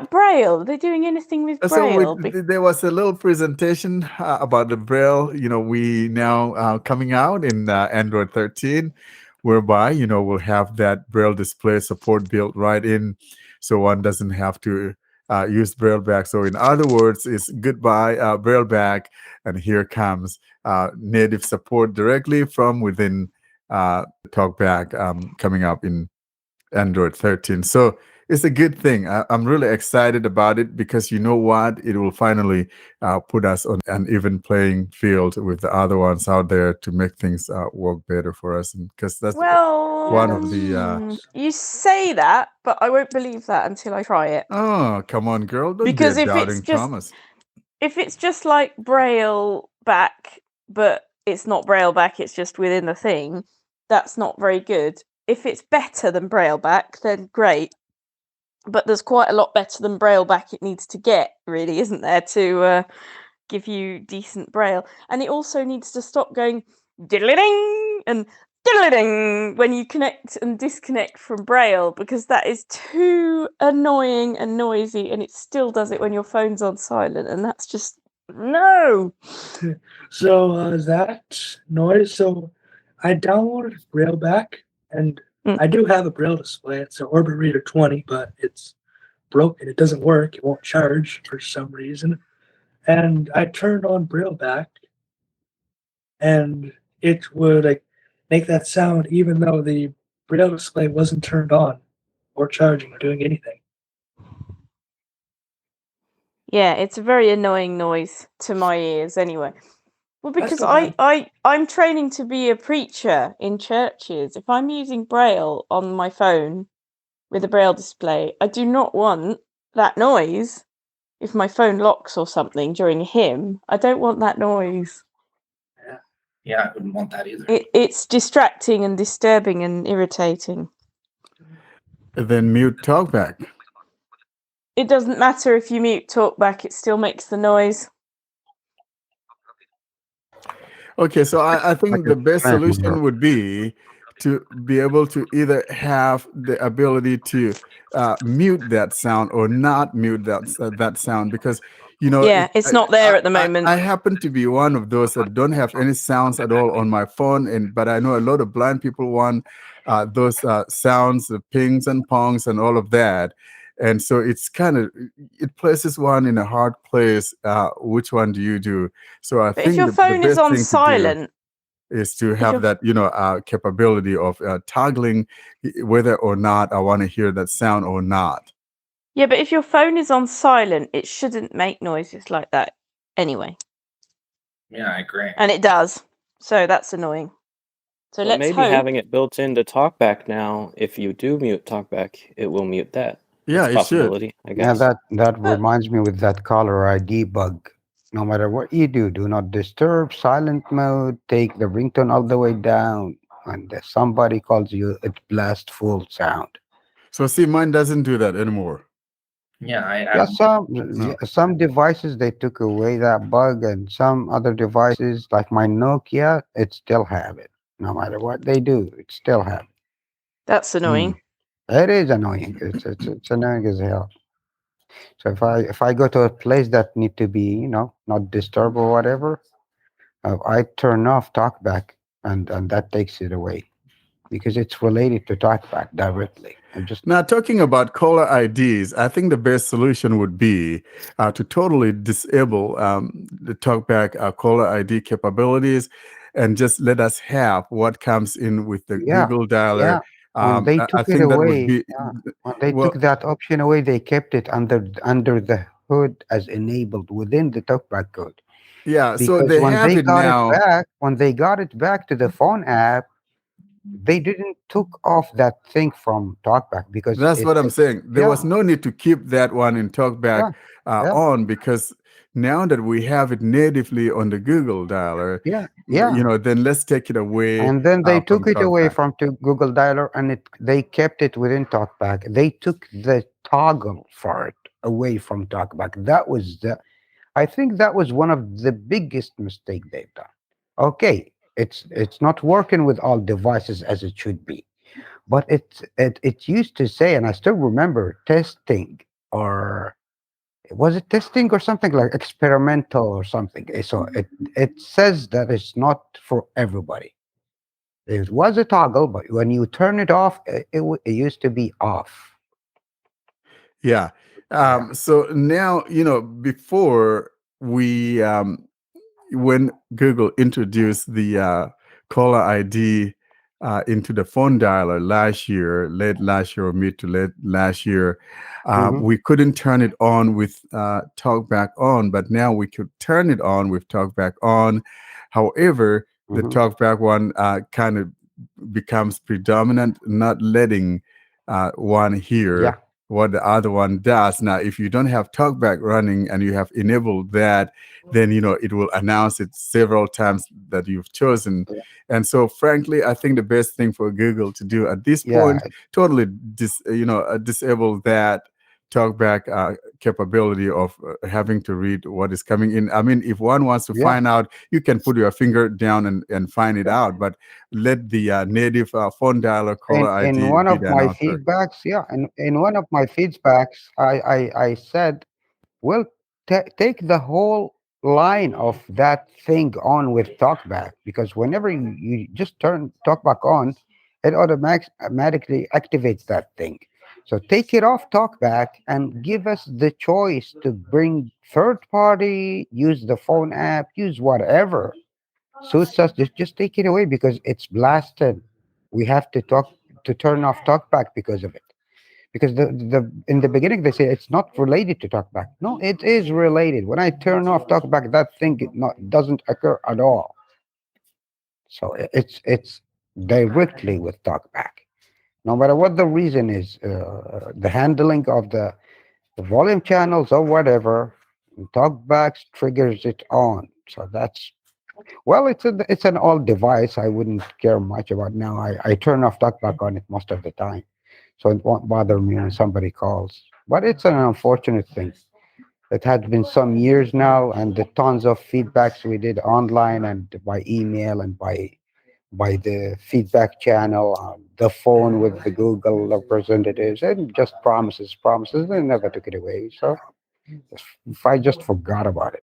about Braille? Are they doing anything with Braille? There was a little presentation about the Braille. We now coming out in Android 13, whereby we'll have that Braille display support built right in, so one doesn't have to use Braille back. So in other words, it's goodbye Braille back, and here comes native support directly from within Talkback coming up in Android 13. So it's a good thing. I'm really excited about it because you know what? It will finally put us on an even playing field with the other ones out there to make things work better for us. Because that's one of the... You say that, but I won't believe that until I try it. Oh, come on, girl. Don't because be a if doubting it's just Thomas. if it's just like Braille back, but it's not Braille back, it's just within the thing, that's not very good. If it's better than Braille back, then great. But there's quite a lot better than Braille back it needs to get, really, isn't there, to give you decent Braille. And it also needs to stop going diddly-ding and diddly-ding when you connect and disconnect from Braille, because that is too annoying and noisy, and it still does it when your phone's on silent, and that's just no. So that noise. So I downloaded Braille back, and I do have a Braille display. It's an Orbit Reader 20, but it's broken. It doesn't work. It won't charge for some reason. And I turned on Braille back, and it would make that sound even though the Braille display wasn't turned on or charging or doing anything. Yeah, it's a very annoying noise to my ears anyway. Well, because I'm training to be a preacher in churches. If I'm using Braille on my phone with a Braille display, I do not want that noise. If my phone locks or something during a hymn, I don't want that noise. Yeah, I wouldn't want that either. It's distracting and disturbing and irritating. Then mute Talkback. It doesn't matter if you mute Talkback, it still makes the noise. Okay, so I think the best solution would be to be able to either have the ability to mute that sound or not mute that sound, because it's not there at the moment. I happen to be one of those that don't have any sounds at all on my phone, but I know a lot of blind people want those sounds, the pings and pongs and all of that. And so it places one in a hard place. Which one do you do? So I think if your phone is on silent, is to have that capability of toggling whether or not I want to hear that sound or not. Yeah, but if your phone is on silent, it shouldn't make noises like that anyway. Yeah, I agree. And it does. So that's annoying. So let's maybe hope. Having it built into Talkback now, if you do mute Talkback, it will mute that. Yeah, it's a possibility, I guess. Yeah, that reminds me with that caller ID bug. No matter what you do not disturb, silent mode, take the ringtone all the way down, and if somebody calls you, it blasts full sound. So see, mine doesn't do that anymore. Yeah, some devices they took away that bug, and some other devices like my Nokia, it still have it. No matter what they do, it still have it. That's annoying. It is annoying. It's annoying as hell. So if I go to a place that need to be not disturbed or whatever, I turn off Talkback, and that takes it away, because it's related to Talkback directly. Now, talking about caller IDs, I think the best solution would be to totally disable the Talkback caller ID capabilities, and just let us have what comes in with the Google dialer. Yeah. When they took it away, when they took that option away, they kept it under the hood as enabled within the Talkback code. Yeah, because so they have it now. When they got it back to the phone app, they didn't took off that thing from Talkback, because that's what I'm saying. There was no need to keep that one in Talkback on, because now that we have it natively on the Google dialer, then let's take it away. And then they took it away from Google dialer, and they kept it within Talkback. They took the toggle for it away from Talkback. I think that was one of the biggest mistake they've done. Okay, it's not working with all devices as it should be, but it used to say, and I still remember testing or was it testing or something like experimental or something. So it says that it's not for everybody. It was a toggle, but when you turn it off, it used to be off. Yeah. Yeah. So now, before we, when Google introduced the caller ID into the phone dialer late last year or mid to late last year, Mhm. we couldn't turn it on with Talkback on, but now we could turn it on with Talkback on. However, the Mhm. Talkback one kind of becomes predominant, not letting one Yeah. hear what the other one does. Now, if you don't have Talkback running and you have enabled that, then it will announce it several times that you've chosen. Yeah. And so, frankly, I think the best thing for Google to do at this Yeah. point, totally disable that Talkback capability of having to read what is coming in. I mean, if one wants to Yeah. find out, you can put your finger down and find it out, but let the native phone dialer caller In ID one be of the my announcer. feedbacks, yeah, in one of my feedbacks, I said, well, take the whole line of that thing on with talkback, because whenever you just turn talkback on, it automatically activates that thing. So take it off talkback and give us the choice to bring third party, use the phone app, use whatever suits us. Just take it away because it's blasted. We have to turn off talkback because of it. Because the in the beginning they say it's not related to talkback. No, it is related. When I turn off talkback, that thing doesn't occur at all. So it's directly with talkback. No matter what the reason is, the handling of the volume channels or whatever, talkbacks triggers it on. So that's well, it's an old device. I wouldn't care much about now. I turn off talkback on it most of the time, so it won't bother me when somebody calls. But it's an unfortunate thing. It had been some years now, and the tons of feedbacks we did online and by email and by the feedback channel on the phone with the Google representatives, and just promises, promises. They never took it away. So if I just forgot about it.